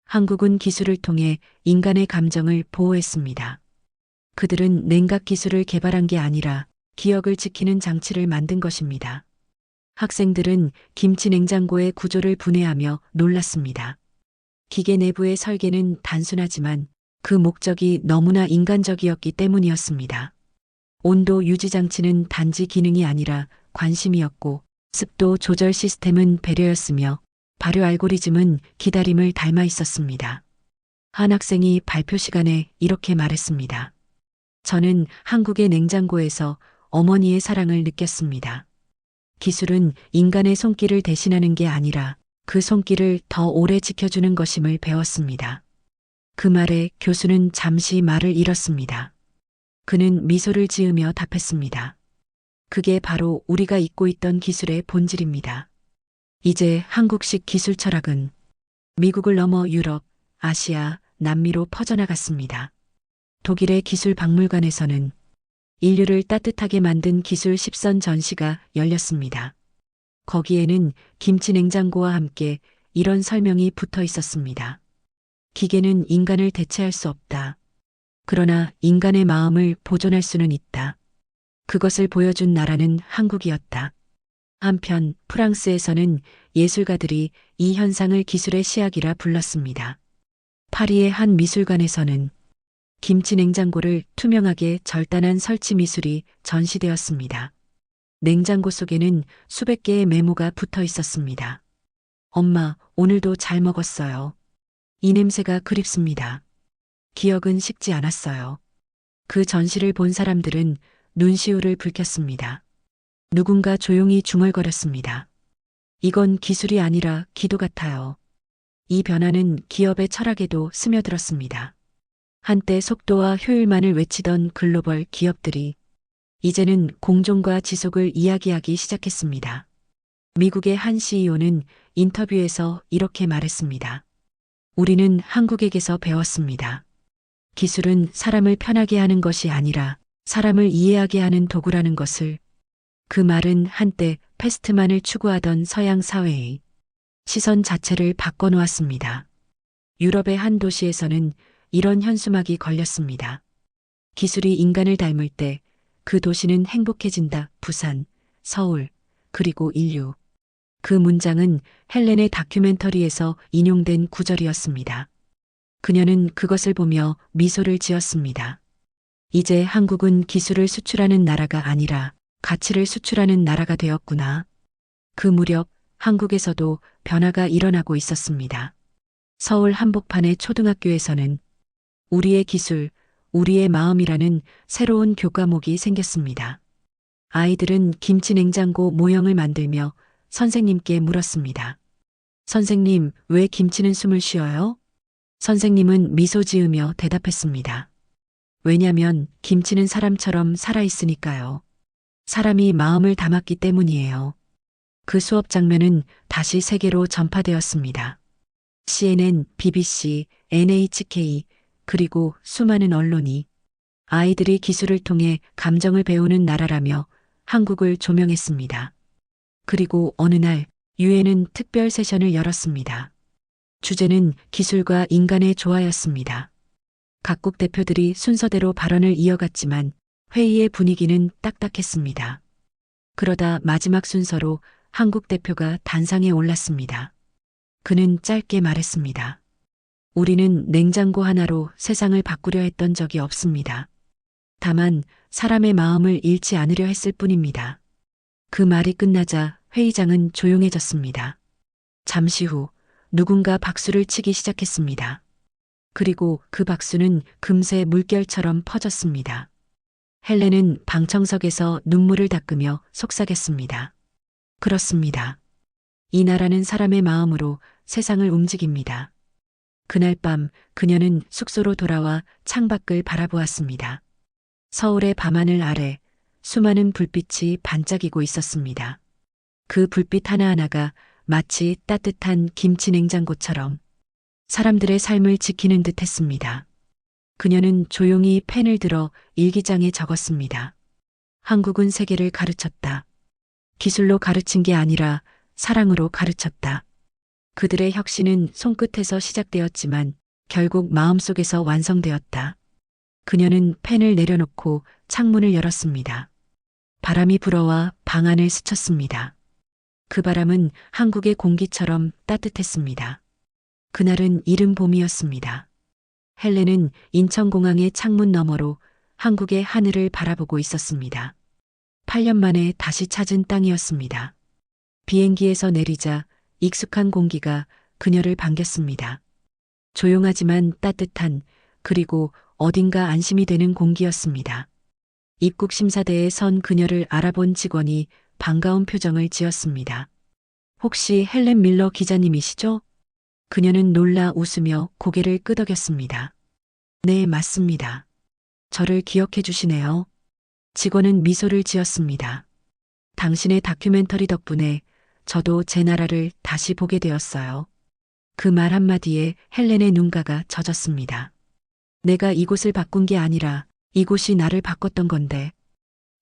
한국은 기술을 통해 인간의 감정을 보호했습니다. 그들은 냉각 기술을 개발한 게 아니라 기억을 지키는 장치를 만든 것입니다. 학생들은 김치 냉장고의 구조를 분해하며 놀랐습니다. 기계 내부의 설계는 단순하지만 그 목적이 너무나 인간적이었기 때문이었습니다. 온도 유지 장치는 단지 기능이 아니라 관심이었고 습도 조절 시스템은 배려였으며 발효 알고리즘은 기다림을 닮아 있었습니다. 한 학생이 발표 시간에 이렇게 말했습니다. 저는 한국의 냉장고에서 어머니의 사랑을 느꼈습니다. 기술은 인간의 손길을 대신하는 게 아니라 그 손길을 더 오래 지켜주는 것임을 배웠습니다. 그 말에 교수는 잠시 말을 잃었습니다. 그는 미소를 지으며 답했습니다. 그게 바로 우리가 잊고 있던 기술의 본질입니다. 이제 한국식 기술 철학은 미국을 넘어 유럽, 아시아, 남미로 퍼져나갔습니다. 독일의 기술 박물관에서는 인류를 따뜻하게 만든 기술 10선 전시가 열렸습니다. 거기에는 김치 냉장고와 함께 이런 설명이 붙어 있었습니다. 기계는 인간을 대체할 수 없다. 그러나 인간의 마음을 보존할 수는 있다. 그것을 보여준 나라는 한국이었다. 한편 프랑스에서는 예술가들이 이 현상을 기술의 시작이라 불렀습니다. 파리의 한 미술관에서는 김치 냉장고를 투명하게 절단한 설치 미술이 전시되었습니다. 냉장고 속에는 수백 개의 메모가 붙어 있었습니다. 엄마, 오늘도 잘 먹었어요. 이 냄새가 그립습니다. 기억은 식지 않았어요. 그 전시를 본 사람들은 눈시울을 붉혔습니다. 누군가 조용히 중얼거렸습니다. 이건 기술이 아니라 기도 같아요. 이 변화는 기업의 철학에도 스며들었습니다. 한때 속도와 효율만을 외치던 글로벌 기업들이 이제는 공존과 지속을 이야기하기 시작했습니다. 미국의 한 CEO는 인터뷰에서 이렇게 말했습니다. 우리는 한국에게서 배웠습니다. 기술은 사람을 편하게 하는 것이 아니라 사람을 이해하게 하는 도구라는 것을. 그 말은 한때 패스트만을 추구하던 서양 사회의 시선 자체를 바꿔놓았습니다. 유럽의 한 도시에서는 이런 현수막이 걸렸습니다. 기술이 인간을 닮을 때 그 도시는 행복해진다. 부산, 서울, 그리고 인류. 그 문장은 헬렌의 다큐멘터리에서 인용된 구절이었습니다. 그녀는 그것을 보며 미소를 지었습니다. 이제 한국은 기술을 수출하는 나라가 아니라 가치를 수출하는 나라가 되었구나. 그 무렵 한국에서도 변화가 일어나고 있었습니다. 서울 한복판의 초등학교에서는 우리의 기술, 우리의 마음이라는 새로운 교과목이 생겼습니다. 아이들은 김치 냉장고 모형을 만들며 선생님께 물었습니다. 선생님, 왜 김치는 숨을 쉬어요? 선생님은 미소 지으며 대답했습니다. 왜냐면 김치는 사람처럼 살아있으니까요. 사람이 마음을 담았기 때문이에요. 그 수업 장면은 다시 세계로 전파되었습니다. CNN, BBC, NHK, 그리고 수많은 언론이 아이들이 기술을 통해 감정을 배우는 나라라며 한국을 조명했습니다. 그리고 어느 날 유엔은 특별 세션을 열었습니다. 주제는 기술과 인간의 조화였습니다. 각국 대표들이 순서대로 발언을 이어갔지만 회의의 분위기는 딱딱했습니다. 그러다 마지막 순서로 한국 대표가 단상에 올랐습니다. 그는 짧게 말했습니다. 우리는 냉장고 하나로 세상을 바꾸려 했던 적이 없습니다. 다만 사람의 마음을 잃지 않으려 했을 뿐입니다. 그 말이 끝나자 회의장은 조용해졌습니다. 잠시 후 누군가 박수를 치기 시작했습니다. 그리고 그 박수는 금세 물결처럼 퍼졌습니다. 헬렌은 방청석에서 눈물을 닦으며 속삭였습니다. 그렇습니다. 이 나라는 사람의 마음으로 세상을 움직입니다. 그날 밤 그녀는 숙소로 돌아와 창밖을 바라보았습니다. 서울의 밤하늘 아래 수많은 불빛이 반짝이고 있었습니다. 그 불빛 하나하나가 마치 따뜻한 김치 냉장고처럼 사람들의 삶을 지키는 듯 했습니다. 그녀는 조용히 펜을 들어 일기장에 적었습니다. 한국은 세계를 가르쳤다. 기술로 가르친 게 아니라 사랑으로 가르쳤다. 그들의 혁신은 손끝에서 시작되었지만 결국 마음속에서 완성되었다. 그녀는 펜을 내려놓고 창문을 열었습니다. 바람이 불어와 방 안을 스쳤습니다. 그 바람은 한국의 공기처럼 따뜻했습니다. 그날은 이른 봄이었습니다. 헬렌은 인천공항의 창문 너머로 한국의 하늘을 바라보고 있었습니다. 8년 만에 다시 찾은 땅이었습니다. 비행기에서 내리자 익숙한 공기가 그녀를 반겼습니다. 조용하지만 따뜻한, 그리고 어딘가 안심이 되는 공기였습니다. 입국 심사대에 선 그녀를 알아본 직원이 반가운 표정을 지었습니다. 혹시 헬렌 밀러 기자님이시죠? 그녀는 놀라 웃으며 고개를 끄덕였습니다. 네, 맞습니다. 저를 기억해 주시네요. 직원은 미소를 지었습니다. 당신의 다큐멘터리 덕분에 저도 제 나라를 다시 보게 되었어요. 그 말 한마디에 헬렌의 눈가가 젖었습니다. 내가 이곳을 바꾼 게 아니라 이곳이 나를 바꿨던 건데.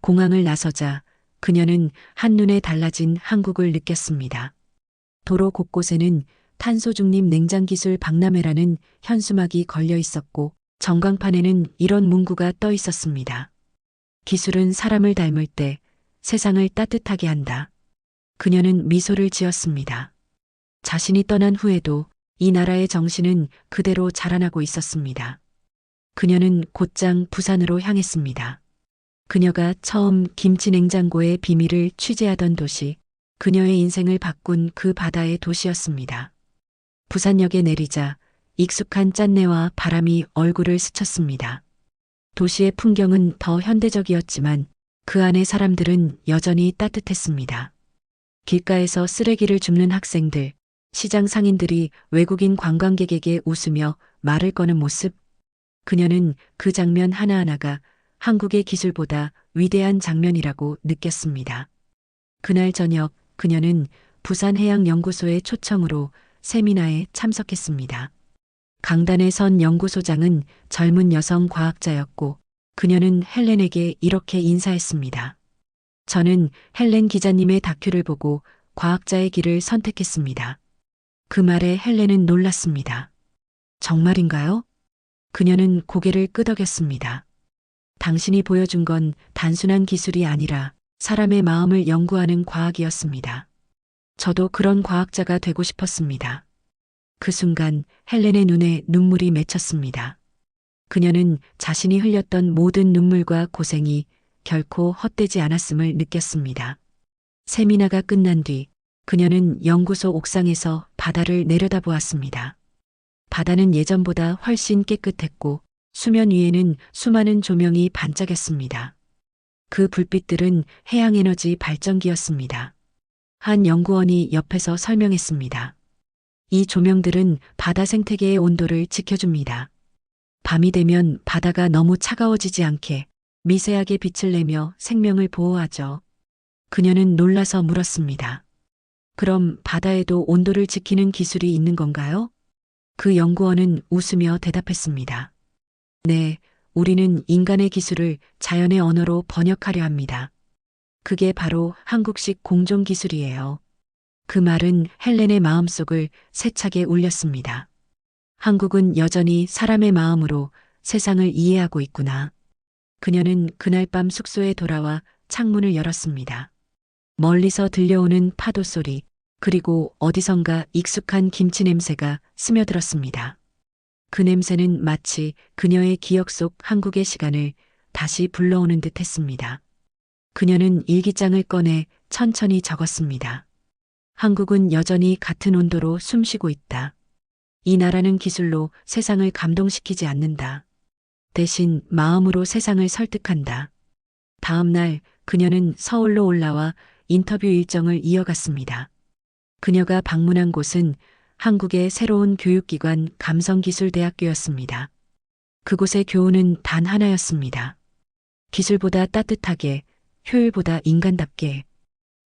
공항을 나서자 그녀는 한눈에 달라진 한국을 느꼈습니다. 도로 곳곳에는 탄소 중립 냉장 기술 박람회라는 현수막이 걸려 있었고 전광판에는 이런 문구가 떠 있었습니다. 기술은 사람을 닮을 때 세상을 따뜻하게 한다. 그녀는 미소를 지었습니다. 자신이 떠난 후에도 이 나라의 정신은 그대로 자라나고 있었습니다. 그녀는 곧장 부산으로 향했습니다. 그녀가 처음 김치 냉장고의 비밀을 취재하던 도시, 그녀의 인생을 바꾼 그 바다의 도시였습니다. 부산역에 내리자 익숙한 짠내와 바람이 얼굴을 스쳤습니다. 도시의 풍경은 더 현대적이었지만 그 안의 사람들은 여전히 따뜻했습니다. 길가에서 쓰레기를 줍는 학생들, 시장 상인들이 외국인 관광객에게 웃으며 말을 거는 모습. 그녀는 그 장면 하나하나가 한국의 기술보다 위대한 장면이라고 느꼈습니다. 그날 저녁 그녀는 부산해양연구소의 초청으로 세미나에 참석했습니다. 강단에 선 연구소장은 젊은 여성 과학자였고 그녀는 헬렌에게 이렇게 인사했습니다. 저는 헬렌 기자님의 다큐를 보고 과학자의 길을 선택했습니다. 그 말에 헬렌은 놀랐습니다. 정말인가요? 그녀는 고개를 끄덕였습니다. 당신이 보여준 건 단순한 기술이 아니라 사람의 마음을 연구하는 과학이었습니다. 저도 그런 과학자가 되고 싶었습니다. 그 순간 헬렌의 눈에 눈물이 맺혔습니다. 그녀는 자신이 흘렸던 모든 눈물과 고생이 결코 헛되지 않았음을 느꼈습니다. 세미나가 끝난 뒤 그녀는 연구소 옥상에서 바다를 내려다보았습니다. 바다는 예전보다 훨씬 깨끗했고 수면 위에는 수많은 조명이 반짝였습니다. 그 불빛들은 해양에너지 발전기였습니다. 한 연구원이 옆에서 설명했습니다. 이 조명들은 바다 생태계의 온도를 지켜줍니다. 밤이 되면 바다가 너무 차가워지지 않게 미세하게 빛을 내며 생명을 보호하죠. 그녀는 놀라서 물었습니다. 그럼 바다에도 온도를 지키는 기술이 있는 건가요? 그 연구원은 웃으며 대답했습니다. 네, 우리는 인간의 기술을 자연의 언어로 번역하려 합니다. 그게 바로 한국식 공존 기술이에요. 그 말은 헬렌의 마음속을 세차게 울렸습니다. 한국은 여전히 사람의 마음으로 세상을 이해하고 있구나. 그녀는 그날 밤 숙소에 돌아와 창문을 열었습니다. 멀리서 들려오는 파도 소리, 그리고 어디선가 익숙한 김치 냄새가 스며들었습니다. 그 냄새는 마치 그녀의 기억 속 한국의 시간을 다시 불러오는 듯 했습니다. 그녀는 일기장을 꺼내 천천히 적었습니다. 한국은 여전히 같은 온도로 숨쉬고 있다. 이 나라는 기술로 세상을 감동시키지 않는다. 대신 마음으로 세상을 설득한다. 다음 날 그녀는 서울로 올라와 인터뷰 일정을 이어갔습니다. 그녀가 방문한 곳은 한국의 새로운 교육기관 감성기술대학교였습니다. 그곳의 교훈은 단 하나였습니다. 기술보다 따뜻하게, 효율보다 인간답게.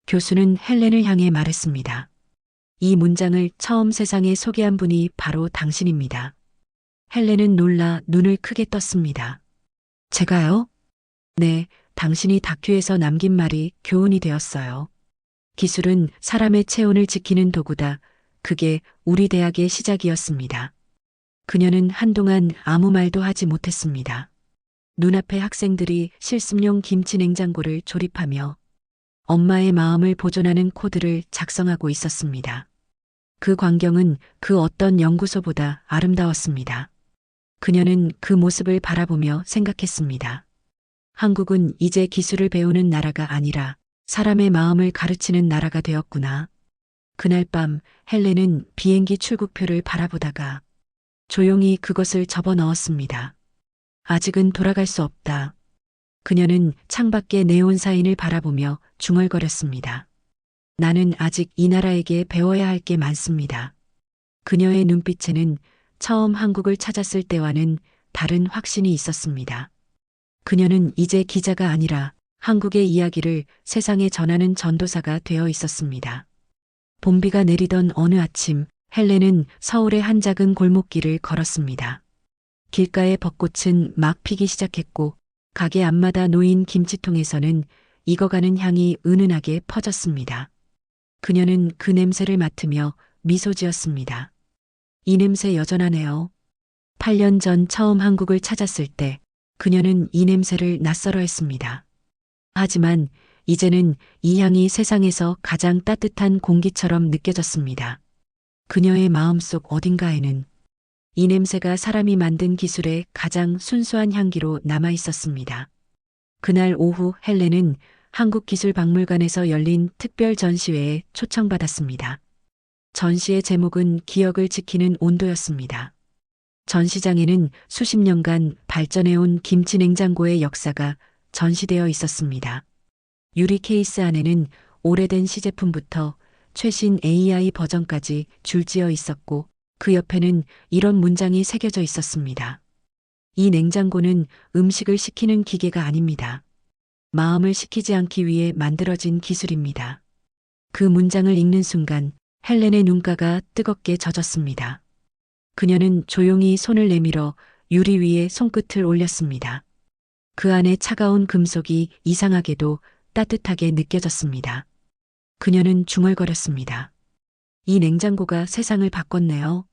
교수는 헬렌을 향해 말했습니다. 이 문장을 처음 세상에 소개한 분이 바로 당신입니다. 헬렌은 놀라 눈을 크게 떴습니다. 제가요? 네, 당신이 다큐에서 남긴 말이 교훈이 되었어요. 기술은 사람의 체온을 지키는 도구다. 그게 우리 대학의 시작이었습니다. 그녀는 한동안 아무 말도 하지 못했습니다. 눈앞의 학생들이 실습용 김치 냉장고를 조립하며 엄마의 마음을 보존하는 코드를 작성하고 있었습니다. 그 광경은 그 어떤 연구소보다 아름다웠습니다. 그녀는 그 모습을 바라보며 생각했습니다. 한국은 이제 기술을 배우는 나라가 아니라 사람의 마음을 가르치는 나라가 되었구나. 그날 밤 헬렌은 비행기 출국표를 바라보다가 조용히 그것을 접어 넣었습니다. 아직은 돌아갈 수 없다. 그녀는 창밖의 네온 사인을 바라보며 중얼거렸습니다. 나는 아직 이 나라에게 배워야 할 게 많습니다. 그녀의 눈빛에는 처음 한국을 찾았을 때와는 다른 확신이 있었습니다. 그녀는 이제 기자가 아니라 한국의 이야기를 세상에 전하는 전도사가 되어 있었습니다. 봄비가 내리던 어느 아침, 헬렌은 서울의 한 작은 골목길을 걸었습니다. 길가의 벚꽃은 막 피기 시작했고 가게 앞마다 놓인 김치통에서는 익어가는 향이 은은하게 퍼졌습니다. 그녀는 그 냄새를 맡으며 미소 지었습니다. 이 냄새 여전하네요. 8년 전 처음 한국을 찾았을 때 그녀는 이 냄새를 낯설어 했습니다. 하지만 이제는 이 향이 세상에서 가장 따뜻한 공기처럼 느껴졌습니다. 그녀의 마음속 어딘가에는 이 냄새가 사람이 만든 기술의 가장 순수한 향기로 남아 있었습니다. 그날 오후 헬렌은 한국기술박물관에서 열린 특별 전시회에 초청받았습니다. 전시의 제목은 기억을 지키는 온도였습니다. 전시장에는 수십 년간 발전해온 김치 냉장고의 역사가 전시되어 있었습니다. 유리 케이스 안에는 오래된 시제품부터 최신 AI 버전까지 줄지어 있었고 그 옆에는 이런 문장이 새겨져 있었습니다. 이 냉장고는 음식을 식히는 기계가 아닙니다. 마음을 식히지 않기 위해 만들어진 기술입니다. 그 문장을 읽는 순간 헬렌의 눈가가 뜨겁게 젖었습니다. 그녀는 조용히 손을 내밀어 유리 위에 손끝을 올렸습니다. 그 안에 차가운 금속이 이상하게도 따뜻하게 느껴졌습니다. 그녀는 중얼거렸습니다. 이 냉장고가 세상을 바꿨네요.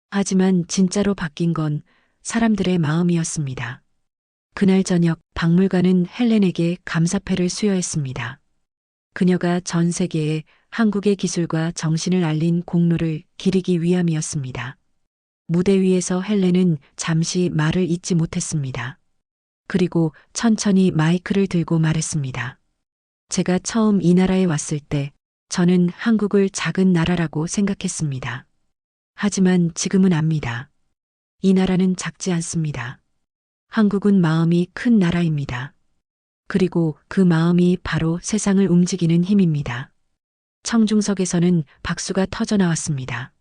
하지만 진짜로 바뀐 건 사람들의 마음이었습니다. 그날 저녁 박물관은 헬렌에게 감사패를 수여했습니다. 그녀가 전 세계에 한국의 기술과 정신을 알린 공로를 기리기 위함이었습니다. 무대 위에서 헬렌은 잠시 말을 잇지 못했습니다. 그리고 천천히 마이크를 들고 말했습니다. 제가 처음 이 나라에 왔을 때 저는 한국을 작은 나라라고 생각했습니다. 하지만 지금은 압니다. 이 나라는 작지 않습니다. 한국은 마음이 큰 나라입니다. 그리고 그 마음이 바로 세상을 움직이는 힘입니다. 청중석에서는 박수가 터져 나왔습니다.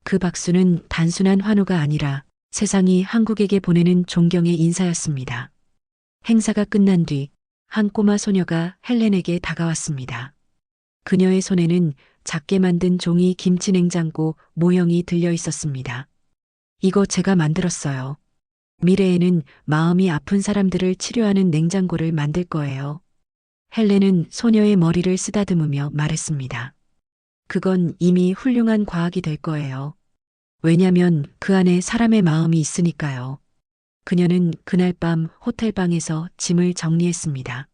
그 박수는 단순한 환호가 아니라 세상이 한국에게 보내는 존경의 인사였습니다. 행사가 끝난 뒤 한 꼬마 소녀가 헬렌에게 다가왔습니다. 그녀의 손에는 작게 만든 종이 김치 냉장고 모형이 들려 있었습니다. 이거 제가 만들었어요. 미래에는 마음이 아픈 사람들을 치료하는 냉장고를 만들 거예요. 헬렌은 소녀의 머리를 쓰다듬으며 말했습니다. 그건 이미 훌륭한 과학이 될 거예요. 왜냐면 그 안에 사람의 마음이 있으니까요. 그녀는 그날 밤 호텔방에서 짐을 정리했습니다.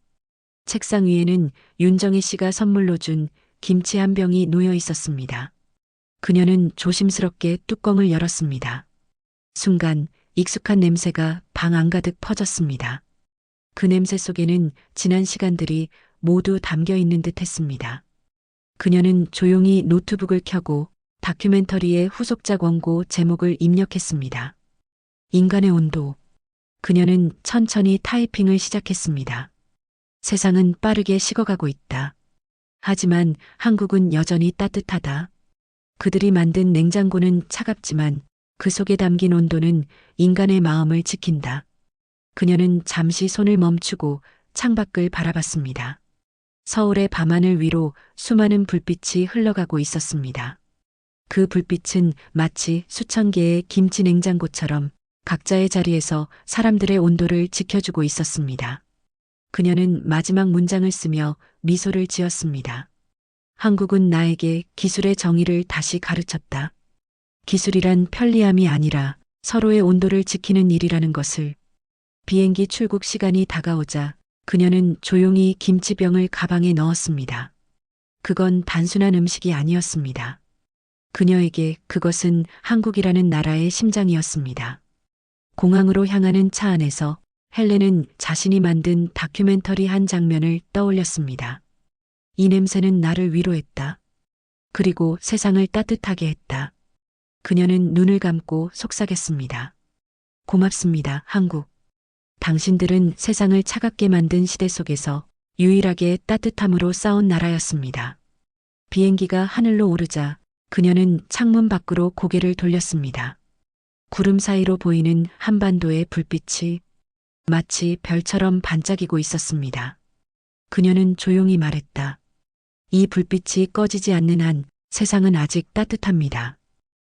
책상 위에는 윤정희 씨가 선물로 준 김치 한 병이 놓여 있었습니다. 그녀는 조심스럽게 뚜껑을 열었습니다. 순간 익숙한 냄새가 방 안가득 퍼졌습니다. 그 냄새 속에는 지난 시간들이 모두 담겨 있는 듯 했습니다. 그녀는 조용히 노트북을 켜고 다큐멘터리의 후속작 원고 제목을 입력했습니다. 인간의 온도. 그녀는 천천히 타이핑을 시작했습니다. 세상은 빠르게 식어가고 있다. 하지만 한국은 여전히 따뜻하다. 그들이 만든 냉장고는 차갑지만 그 속에 담긴 온도는 인간의 마음을 지킨다. 그녀는 잠시 손을 멈추고 창밖을 바라봤습니다. 서울의 밤하늘 위로 수많은 불빛이 흘러가고 있었습니다. 그 불빛은 마치 수천 개의 김치 냉장고처럼 각자의 자리에서 사람들의 온도를 지켜주고 있었습니다. 그녀는 마지막 문장을 쓰며 미소를 지었습니다. 한국은 나에게 기술의 정의를 다시 가르쳤다. 기술이란 편리함이 아니라 서로의 온도를 지키는 일이라는 것을. 비행기 출국 시간이 다가오자 그녀는 조용히 김치병을 가방에 넣었습니다. 그건 단순한 음식이 아니었습니다. 그녀에게 그것은 한국이라는 나라의 심장이었습니다. 공항으로 향하는 차 안에서 헬렌은 자신이 만든 다큐멘터리 한 장면을 떠올렸습니다. 이 냄새는 나를 위로했다. 그리고 세상을 따뜻하게 했다. 그녀는 눈을 감고 속삭였습니다. 고맙습니다, 한국. 당신들은 세상을 차갑게 만든 시대 속에서 유일하게 따뜻함으로 싸운 나라였습니다. 비행기가 하늘로 오르자 그녀는 창문 밖으로 고개를 돌렸습니다. 구름 사이로 보이는 한반도의 불빛이 마치 별처럼 반짝이고 있었습니다. 그녀는 조용히 말했다. 이 불빛이 꺼지지 않는 한 세상은 아직 따뜻합니다.